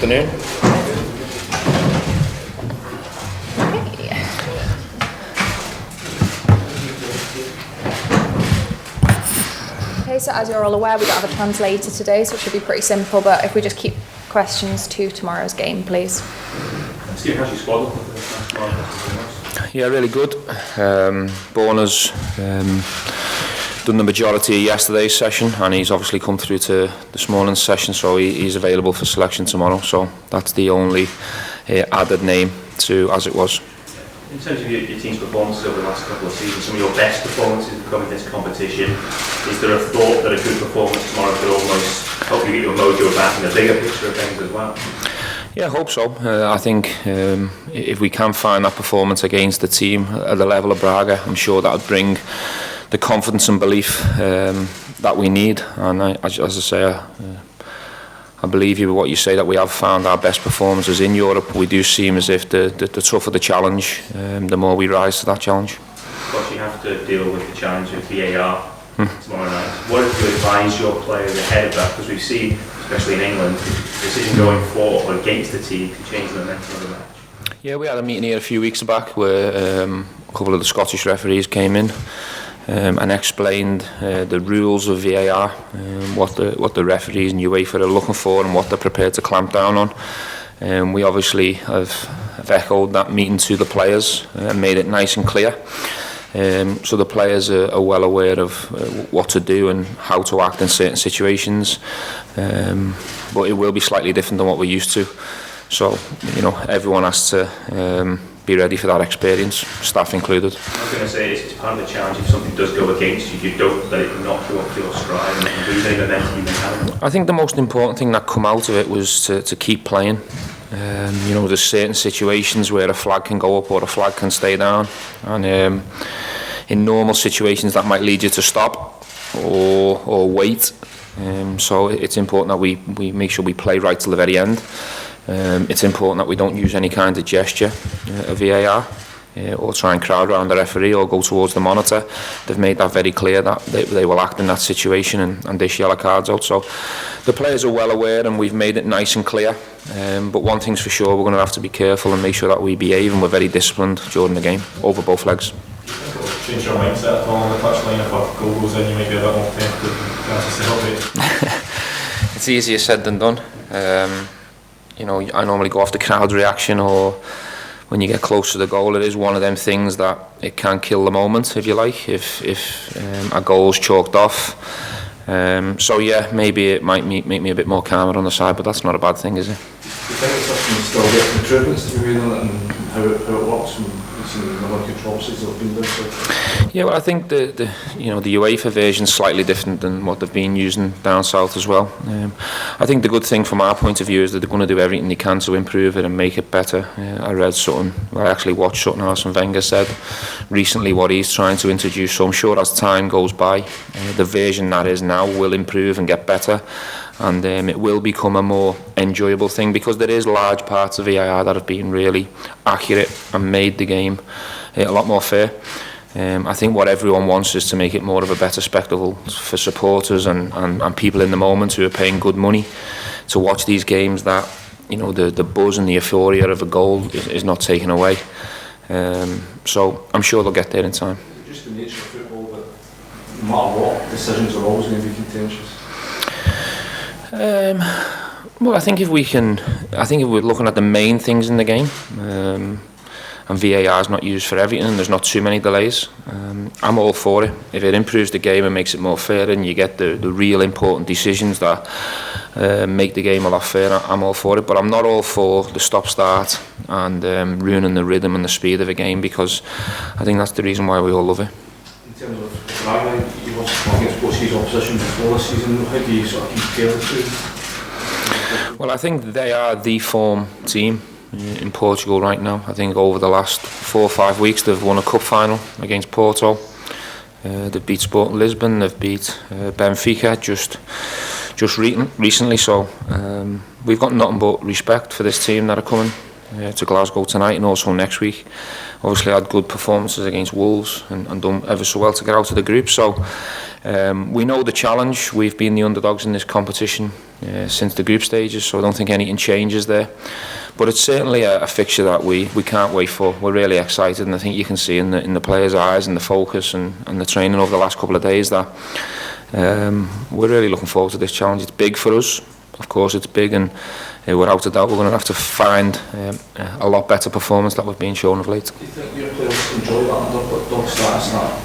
afternoon. Okay, so as you're all aware, we don't have a translator today, so it should be pretty simple, but if we just keep questions to tomorrow's game, please. Steve, how's your squad looking for this? Yeah, really good. Borna's done the majority of yesterday's session, and he's obviously come through to this morning's session, so he's available for selection tomorrow. So that's the only added name to as it was. In terms of your team's performances over the last couple of seasons, some of your best performances have come in this competition. Is there a thought that a good performance tomorrow could almost help you get your mojo back in the bigger picture of things as well? Yeah, I hope so. I think if we can find that performance against the team at the level of Braga, I'm sure that would bring the confidence and belief that we need. And as I say, I believe you with what you say, that we have found our best performances in Europe. We do seem as if the tougher the challenge, the more we rise to that challenge. Of course, you have to deal with the challenge of VAR tomorrow night. What do you advise your players ahead of that? Because we've seen, especially in England, the decision going for or against the team can change the momentum of the match. Yeah, we had a meeting here a few weeks back where a couple of the Scottish referees came in and explained the rules of VAR, what the referees and UEFA are looking for and what they're prepared to clamp down on. We obviously have echoed that meeting to the players and made it nice and clear. So the players are well aware of what to do and how to act in certain situations, but it will be slightly different than what we're used to. So, you know, everyone has to be ready for that experience, staff included. I was going to say, it's part of the challenge. If something does go against you, you don't let it knock you off your stride and lose any momentum you may have. I think the most important thing that come out of it was to keep playing. You know, there's certain situations where a flag can go up or a flag can stay down, and in normal situations that might lead you to stop or wait. So it's important that we make sure we play right till the very end. It's important that we don't use any kind of gesture of VAR or try and crowd around the referee or go towards the monitor. They've made that very clear that they will act in that situation and dish yellow cards out. So the players are well aware, and we've made it nice and clear. But one thing's for sure, we're going to have to be careful and make sure that we behave and we're very disciplined during the game over both legs. Change your mindset at all on the touchline? If a goal goes in, you might be a bit more tempted to celebrate. It's easier said than done. You know, I normally go off the crowd reaction, or when you get close to the goal, it is one of them things that it can kill the moment, if you like, if a goal's chalked off. So yeah, maybe it might make me a bit more calmer on the side, but that's not a bad thing, is it? Do you think it's something still get improvements to be made on it, and how it works, and the more controversies that have been done? Yeah, well, I think the UEFA version is slightly different than what they've been using down south as well. I think the good thing from our point of view is that they're going to do everything they can to improve it and make it better. I read something, well, I actually watched something Arsene Wenger said recently what he's trying to introduce, so I'm sure as time goes by, the version that is now will improve and get better, and it will become a more enjoyable thing, because there is large parts of VAR that have been really accurate and made the game a lot more fair. I think what everyone wants is to make it more of a better spectacle for supporters and people in the moment who are paying good money to watch these games, that, you know, the buzz and the euphoria of a goal is not taken away. So I'm sure they'll get there in time. Just the nature of football, but no matter what, decisions are always going to be contentious. Well, I think if we're looking at the main things in the game, and VAR is not used for everything, and there's not too many delays, I'm all for it. If it improves the game and makes it more fair, and you get the real important decisions that make the game a lot fairer, I'm all for it. But I'm not all for the stop-start and ruining the rhythm and the speed of a game, because I think that's the reason why we all love it. In terms of Braga, you watched against Portuguese opposition before this season. How do you sort of compare the two? Well, I think they are the form team in Portugal right now. I think over the last 4 or 5 weeks they've won a cup final against Porto. They've beat Sporting Lisbon. They've beat Benfica just recently. So we've got nothing but respect for this team that are coming to Glasgow tonight and also next week. Obviously had good performances against Wolves and done ever so well to get out of the group. So We know the challenge. We've been the underdogs in this competition since the group stages, so I don't think anything changes there. But it's certainly a fixture that we can't wait for. We're really excited, and I think you can see in the players' eyes and the focus and the training over the last couple of days that we're really looking forward to this challenge. It's big for us. Of course it's big, and without a doubt we're going to have to find a lot better performance that we've been shown of late. Do you think your players enjoy that underdog status, that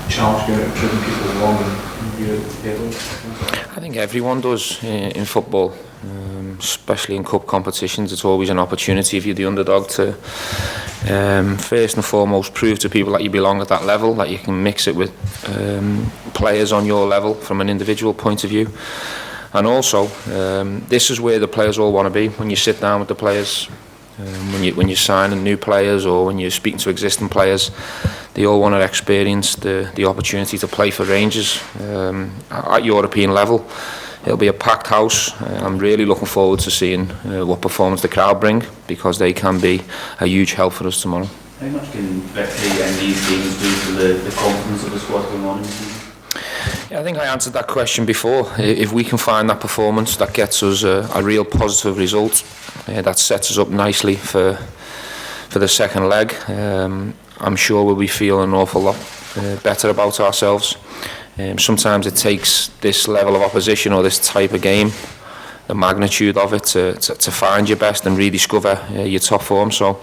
challenge going out and proving people wrong and you're heading? I think everyone does in football, especially in cup competitions. It's always an opportunity if you're the underdog to first and foremost prove to people that you belong at that level, that you can mix it with players on your level from an individual point of view. And also, this is where the players all want to be when you sit down with the players, when you're signing new players or when you're speaking to existing players. They all want to experience the opportunity to play for Rangers at European level. It'll be a packed house. I'm really looking forward to seeing what performance the crowd bring, because they can be a huge help for us tomorrow. How much can victory in these games do to the confidence of the squad going on in the season? Yeah, I think I answered that question before. If we can find that performance that gets us a real positive result, that sets us up nicely for the second leg, I'm sure we'll be feeling an awful lot better about ourselves. Sometimes it takes this level of opposition or this type of game, the magnitude of it, to find your best and rediscover your top form. So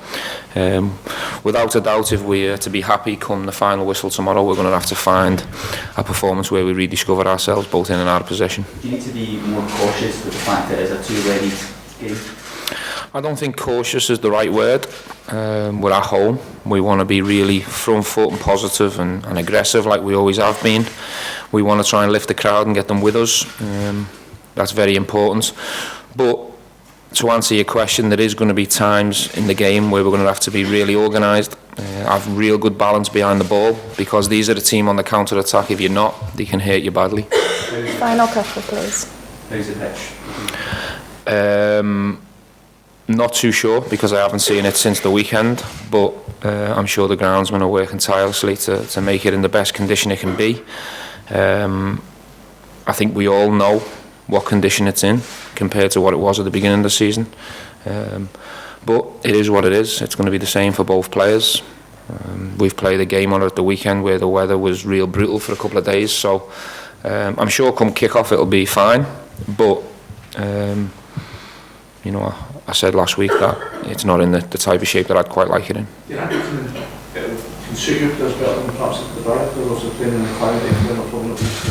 without a doubt, if we're to be happy come the final whistle tomorrow, we're going to have to find a performance where we rediscover ourselves both in and out of possession. Do you need to be more cautious with the fact that it's a two-legged game? I don't think cautious is the right word. We're at home. We want to be really front foot and positive and aggressive like we always have been. We want to try and lift the crowd and get them with us. That's very important. But to answer your question, there is going to be times in the game where we're going to have to be really organised, have real good balance behind the ball, because these are the team on the counter-attack. If you're not, they can hurt you badly. Final couple, please. How's the pitch? Not too sure, because I haven't seen it since the weekend, but I'm sure the groundsmen are working tirelessly to make it in the best condition it can be. I think we all know what condition it's in compared to what it was at the beginning of the season. But it is what it is. It's going to be the same for both players. We've played a game on it at the weekend where the weather was real brutal for a couple of days, so I'm sure come kick-off it'll be fine. But you know, I said last week that it's not in the type of shape that I'd quite like it in. Do you think it can suit your players better than perhaps the Braga players are playing in the cloud and they're not probably not used to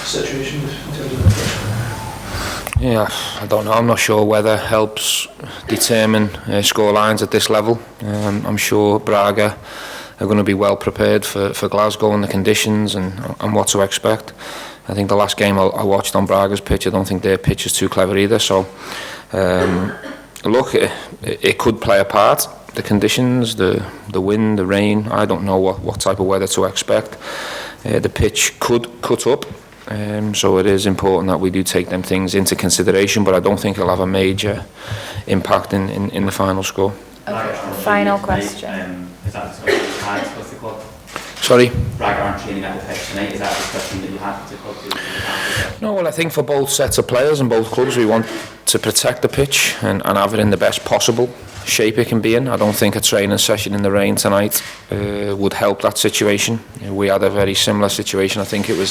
situation in terms of the pressure? Yeah, I don't know. I'm not sure weather helps determine score lines at this level. I'm sure Braga are going to be well prepared for Glasgow and the conditions and what to expect. I think the last game I watched on Braga's pitch, I don't think their pitch is too clever either. So, look, it could play a part. The conditions, the wind, the rain, I don't know what type of weather to expect. The pitch could cut up. So it is important that we do take them things into consideration, but I don't think it'll have a major impact in the final score. Okay. Final question. Is that the discussion you had with the club? Sorry? Braga aren't training at the pitch tonight. Is that a discussion that you had with the club? No, well, I think for both sets of players and both clubs, we want to protect the pitch and have it in the best possible shape it can be in. I don't think a training session in the rain tonight would help that situation. We had a very similar situation. I think it was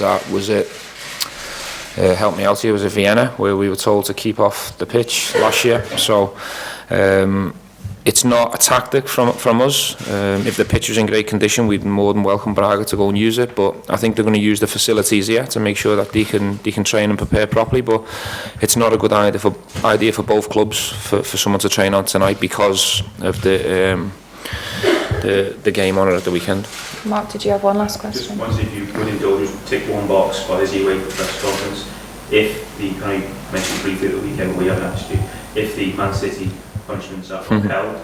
help me out here, was it Vienna, where we were told to keep off the pitch last year. So it's not a tactic from us. If the pitch was in great condition, we'd more than welcome Braga to go and use it, but I think they're going to use the facilities here to make sure that they can train and prepare properly. But it's not a good idea for both clubs for someone to train on tonight because of the game on it at the weekend. Mark, did you have one last question? Just once, if you would indulge, tick one box for as you wait for press conference. If the, I mentioned briefly at the weekend, but we haven't asked you, if the Man City punishments are upheld,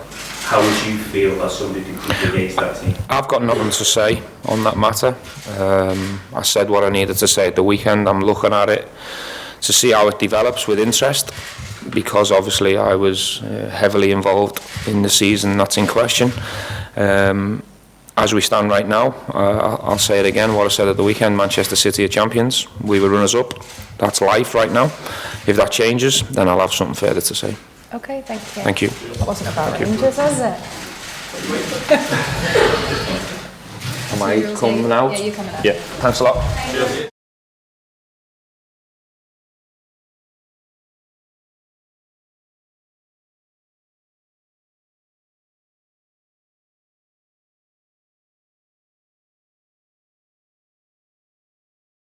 how would you feel as somebody who could against that team? I've got nothing to say on that matter. I said what I needed to say at the weekend. I'm looking at it to see how it develops with interest, because obviously I was heavily involved in the season that's in question. as we stand right now, I'll say it again, what I said at the weekend, Manchester City are champions. We were runners-up. That's life right now. If that changes, then I'll have something further to say. Okay, thank you. Thank you. That wasn't about Rangers, was it? Am I coming out? Yeah, you're coming out. Yeah, thanks a lot.